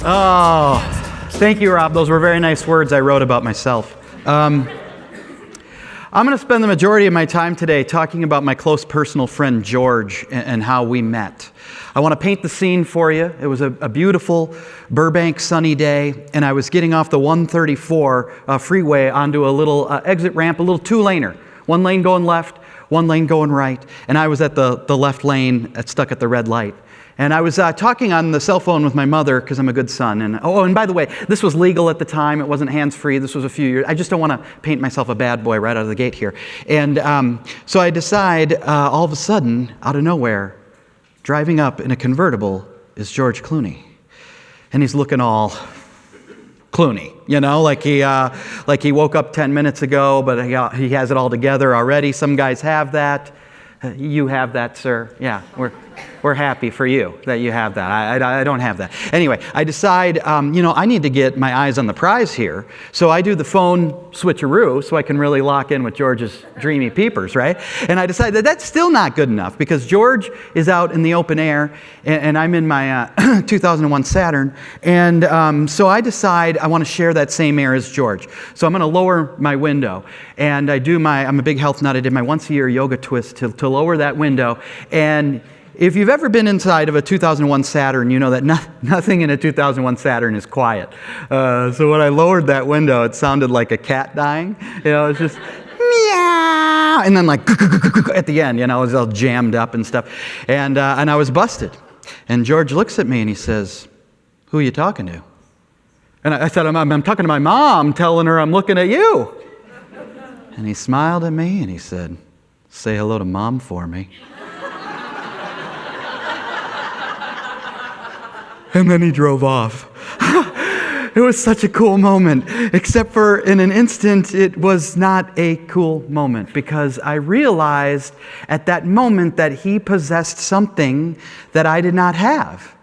Oh, thank you, Rob. Those were very nice words I wrote about myself. I'm going to spend the majority of my time today talking about my close personal friend George and how we met. I want to paint the scene for you. It was a beautiful Burbank sunny day, and I was getting off the 134 freeway onto a little exit ramp, a little two-laner. One lane going left, one lane going right, and I was at the left lane, stuck at the red light. And I was talking on the cell phone with my mother because I'm a good son. And by the way, this was legal at the time. It wasn't hands-free. This was a few years. I just don't want to paint myself a bad boy right out of the gate here. And so I decide, all of a sudden, out of nowhere, driving up in a convertible is George Clooney. And he's looking all Clooney, like he woke up 10 minutes ago, but he has it all together already. Some guys have that. You have that, sir. Yeah, we're happy for you that you have that. I don't have that. Anyway, I decide, I need to get my eyes on the prize here. So I do the phone switcheroo so I can really lock in with George's dreamy peepers, right? And I decide that that's still not good enough because George is out in the open air and I'm in my 2001 Saturn. And so I decide I want to share that same air as George. So I'm going to lower my window. And I'm a big health nut. I did my once-a-year yoga twist to lower that window. And if you've ever been inside of a 2001 Saturn, you know that nothing in a 2001 Saturn is quiet. So when I lowered that window, it sounded like a cat dying. It's just meow, and then like at the end, it was all jammed up and stuff. And I was busted. And George looks at me and he says, "Who are you talking to?" And I said, I'm talking to my mom, telling her I'm looking at you. And he smiled at me and he said, "Say hello to Mom for me." And then he drove off. It was such a cool moment, except for in an instant, it was not a cool moment because I realized at that moment that he possessed something that I did not have.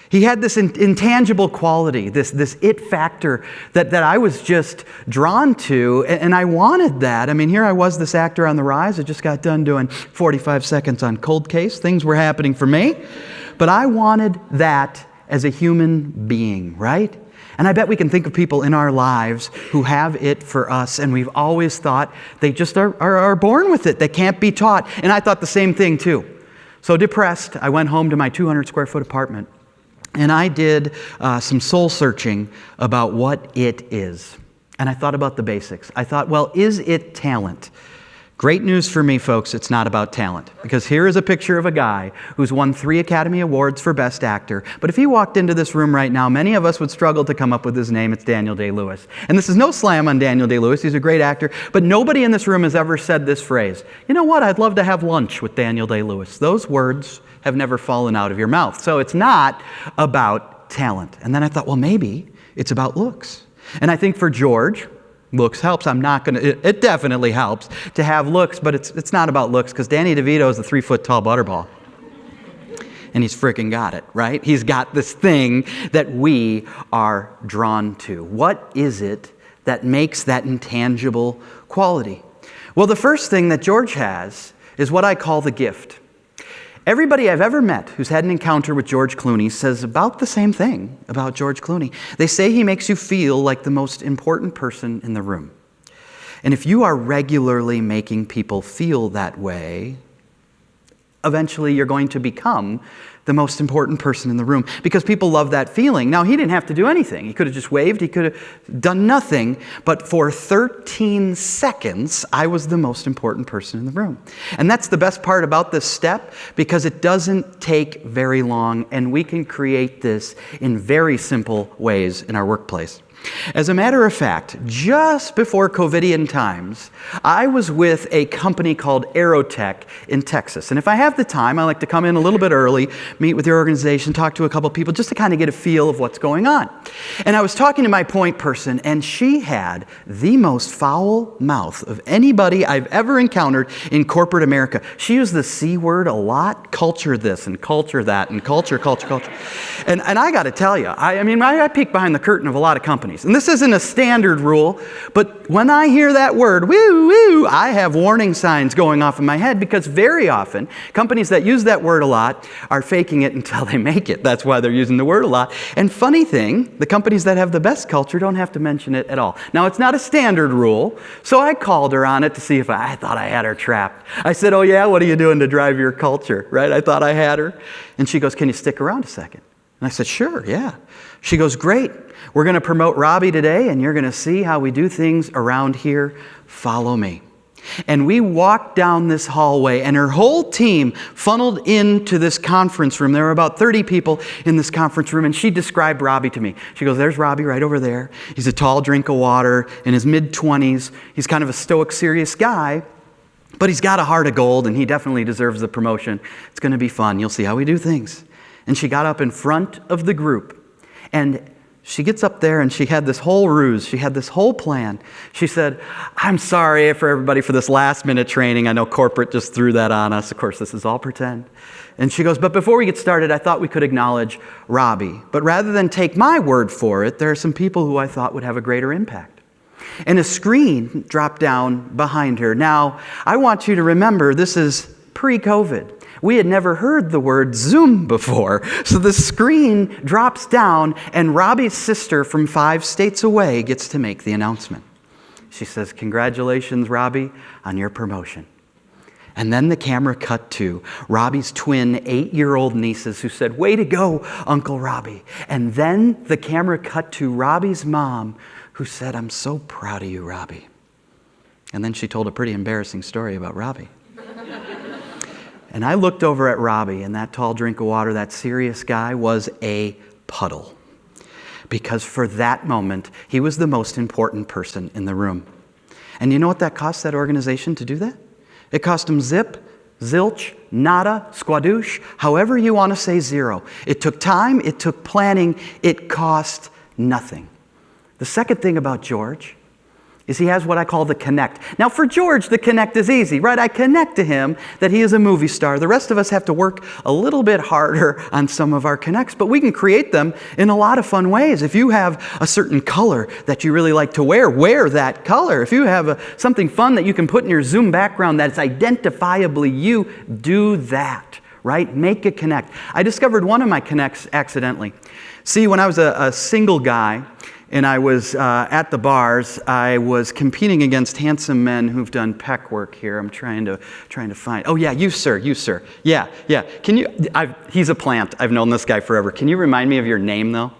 He had this intangible quality, this it factor that I was just drawn to, and I wanted that. I mean, here I was, this actor on the rise. I just got done doing 45 seconds on Cold Case. Things were happening for me, but I wanted that as a human being, right? And I bet we can think of people in our lives who have it for us, and we've always thought they just are born with it. They can't be taught. And I thought the same thing too. So depressed, I went home to my 200 square foot apartment, and I did some soul searching about what it is. And I thought about the basics. I thought, well, is it talent? Great news for me, folks, it's not about talent. Because here is a picture of a guy who's won 3 Academy Awards for Best Actor. But if he walked into this room right now, many of us would struggle to come up with his name. It's Daniel Day-Lewis. And this is no slam on Daniel Day-Lewis. He's a great actor. But nobody in this room has ever said this phrase. You know what? I'd love to have lunch with Daniel Day-Lewis. Those words have never fallen out of your mouth. So it's not about talent. And then I thought, well, maybe it's about looks. And I think for George, looks helps. It definitely helps to have looks, but it's not about looks because Danny DeVito is a 3-foot-tall butterball. And he's freaking got it, right? He's got this thing that we are drawn to. What is it that makes that intangible quality? Well, the first thing that George has is what I call the gift. Everybody I've ever met who's had an encounter with George Clooney says about the same thing about George Clooney. They say he makes you feel like the most important person in the room. And if you are regularly making people feel that way, eventually you're going to become the most important person in the room because people love that feeling. Now, he didn't have to do anything. He could have just waved. He could have done nothing. But for 13 seconds, I was the most important person in the room. And that's the best part about this step because it doesn't take very long, and we can create this in very simple ways in our workplace. As a matter of fact, just before COVIDian times, I was with a company called Aerotech in Texas. And if I have the time, I like to come in a little bit early, meet with your organization, talk to a couple people, just to kind of get a feel of what's going on. And I was talking to my point person, and she had the most foul mouth of anybody I've ever encountered in corporate America. She used the C word a lot, culture this and culture that and culture. And I got to tell you, I peek behind the curtain of a lot of companies. And this isn't a standard rule, but when I hear that word, woo, woo, I have warning signs going off in my head because very often companies that use that word a lot are faking faking it until they make it. That's why they're using the word a lot. And funny thing, the companies that have the best culture don't have to mention it at all. Now, it's not a standard rule, so I called her on it to see if I thought I had her trapped. I said, oh yeah, what are you doing to drive your culture, right? I thought I had her. And she goes, can you stick around a second? And I said, sure, yeah. She goes, great. We're going to promote Robbie today, and you're going to see how we do things around here. Follow me. And we walked down this hallway, and her whole team funneled into this conference room. There were about 30 people in this conference room, and she described Robbie to me. She goes, there's Robbie right over there. He's a tall drink of water, in his mid-20s. He's kind of a stoic, serious guy, but he's got a heart of gold, and he definitely deserves the promotion. It's going to be fun. You'll see how we do things. And she got up in front of the group, and she gets up there and she had this whole ruse. She had this whole plan. She said, I'm sorry for everybody for this last minute training. I know corporate just threw that on us. Of course, this is all pretend. And she goes, but before we get started, I thought we could acknowledge Robbie. But rather than take my word for it, there are some people who I thought would have a greater impact. And a screen dropped down behind her. Now, I want you to remember this is pre-COVID. We had never heard the word Zoom before. So the screen drops down, and Robbie's sister from 5 states away gets to make the announcement. She says, congratulations, Robbie, on your promotion. And then the camera cut to Robbie's twin 8-year-old nieces who said, way to go, Uncle Robbie. And then the camera cut to Robbie's mom who said, I'm so proud of you, Robbie. And then she told a pretty embarrassing story about Robbie. And I looked over at Robbie, and that tall drink of water, that serious guy, was a puddle. Because for that moment, he was the most important person in the room. And you know what that cost that organization to do that? It cost them zip, zilch, nada, squadoosh, however you want to say zero. It took time, it took planning, it cost nothing. The second thing about George is he has what I call the connect. Now for George, the connect is easy, right? I connect to him that he is a movie star. The rest of us have to work a little bit harder on some of our connects, but we can create them in a lot of fun ways. If you have a certain color that you really like to wear that color. If you have something fun that you can put in your Zoom background that's identifiably you, do that, right? Make a connect. I discovered one of my connects accidentally. See, when I was a single guy, and I was at the bars, I was competing against handsome men who've done pec work here. I'm trying to find. Oh yeah, you sir. Yeah. Can you? He's a plant. I've known this guy forever. Can you remind me of your name though?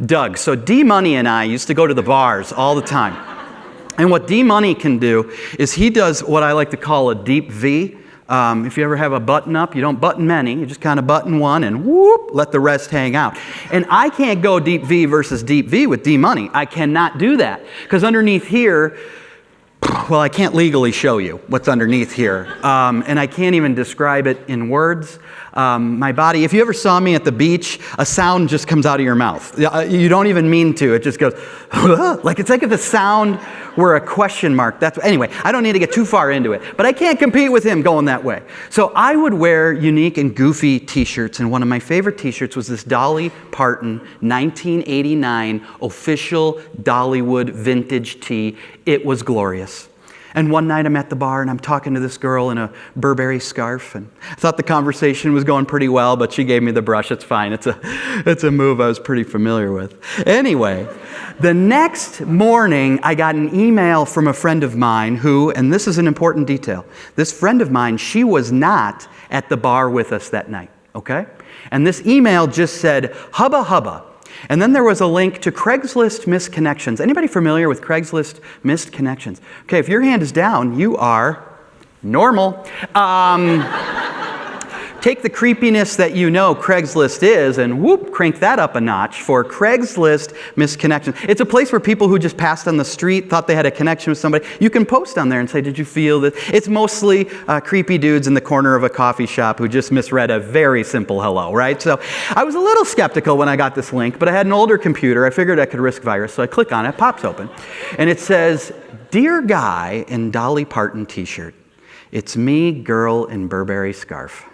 Doug. So D Money and I used to go to the bars all the time. And what D Money can do is he does what I like to call a deep V. If you ever have a button up, you don't button many, you just kind of button one and whoop, let the rest hang out. And I can't go deep V versus deep V with D Money. I cannot do that. Because underneath here, well, I can't legally show you what's underneath here. And I can't even describe it in words. My body, if you ever saw me at the beach, a sound just comes out of your mouth. You don't even mean to. It just goes, like it's like if the sound were a question mark. Anyway, I don't need to get too far into it. But I can't compete with him going that way. So I would wear unique and goofy t-shirts. And one of my favorite t-shirts was this Dolly Parton 1989 official Dollywood vintage tee. It was glorious. And one night I'm at the bar and I'm talking to this girl in a Burberry scarf, and I thought the conversation was going pretty well, but she gave me the brush. It's fine. It's a move I was pretty familiar with. Anyway, the next morning I got an email from a friend of mine who, and this is an important detail, this friend of mine, she was not at the bar with us that night, okay? And this email just said, hubba hubba. And then there was a link to Craigslist Missed Connections. Anybody familiar with Craigslist Missed Connections? Okay, if your hand is down, you are normal. Take the creepiness that you know Craigslist is and whoop, crank that up a notch for Craigslist Missed Connections. It's a place where people who just passed on the street thought they had a connection with somebody. You can post on there and say, did you feel that? It's mostly creepy dudes in the corner of a coffee shop who just misread a very simple hello, right? So I was a little skeptical when I got this link, but I had an older computer. I figured I could risk virus, so I click on it, it pops open. And it says, Dear Guy in Dolly Parton t-shirt, it's me, girl in Burberry scarf.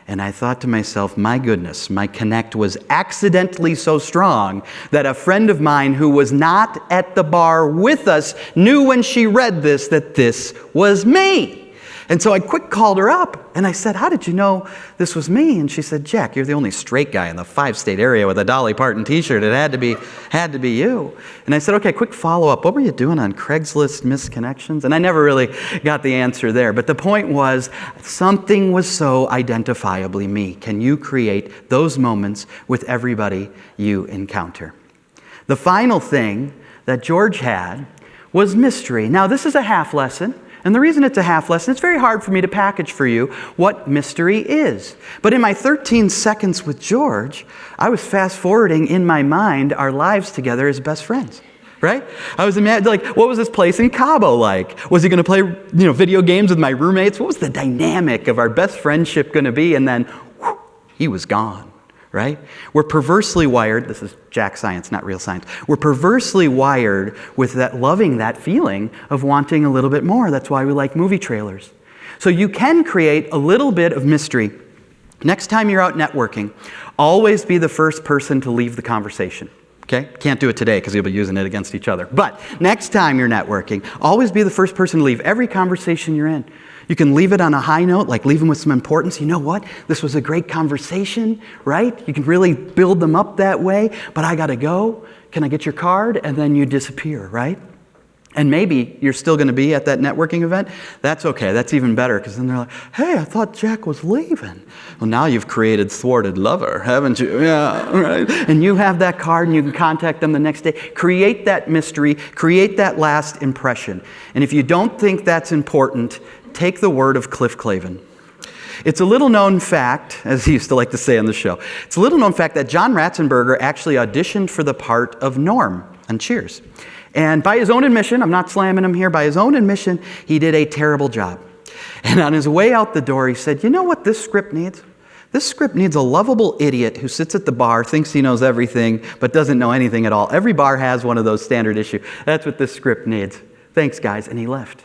And I thought to myself, my goodness, my connect was accidentally so strong that a friend of mine who was not at the bar with us knew when she read this that this was me. And so I quick called her up, and I said, how did you know this was me? And she said, Jack, you're the only straight guy in the 5-state area with a Dolly Parton t-shirt. It had to be you. And I said, okay, quick follow-up. What were you doing on Craigslist Missed Connections? And I never really got the answer there. But the point was, something was so identifiably me. Can you create those moments with everybody you encounter? The final thing that George had was mystery. Now, this is a half lesson. And the reason it's a half lesson, it's very hard for me to package for you what mystery is. But in my 13 seconds with George, I was fast forwarding in my mind our lives together as best friends, right? I was imagining, like, what was this place in Cabo like? Was he going to play, video games with my roommates? What was the dynamic of our best friendship going to be? And then, whew, he was gone. Right? We're perversely wired, this is Jack science, not real science. We're perversely wired with that loving that feeling of wanting a little bit more. That's why we like movie trailers. So you can create a little bit of mystery. Next time you're out networking, always be the first person to leave the conversation. Okay? Can't do it today because you'll be using it against each other. But next time you're networking, always be the first person to leave every conversation you're in. You can leave it on a high note, like leave them with some importance. You know what? This was a great conversation, right? You can really build them up that way, but I got to go. Can I get your card? And then you disappear, right? And maybe you're still going to be at that networking event. That's okay. That's even better because then they're like, hey, I thought Jack was leaving. Well, now you've created thwarted lover, haven't you? Yeah, right. And you have that card and you can contact them the next day. Create that mystery. Create that last impression. And if you don't think that's important, take the word of Cliff Clavin. It's a little known fact, as he used to like to say on the show, it's a little known fact that John Ratzenberger actually auditioned for the part of Norm on Cheers. And by his own admission, I'm not slamming him here, by his own admission, he did a terrible job. And on his way out the door, he said, you know what this script needs? This script needs a lovable idiot who sits at the bar, thinks he knows everything, but doesn't know anything at all. Every bar has one of those standard issue. That's what this script needs. Thanks, guys. And he left.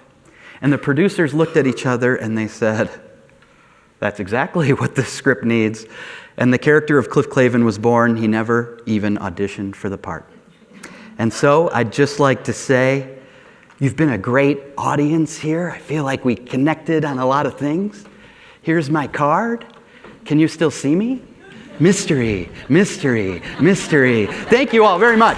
And the producers looked at each other and they said, that's exactly what this script needs. And the character of Cliff Clavin was born. He never even auditioned for the part. And so I'd just like to say, you've been a great audience here. I feel like we connected on a lot of things. Here's my card. Can you still see me? Mystery, mystery, mystery. Thank you all very much.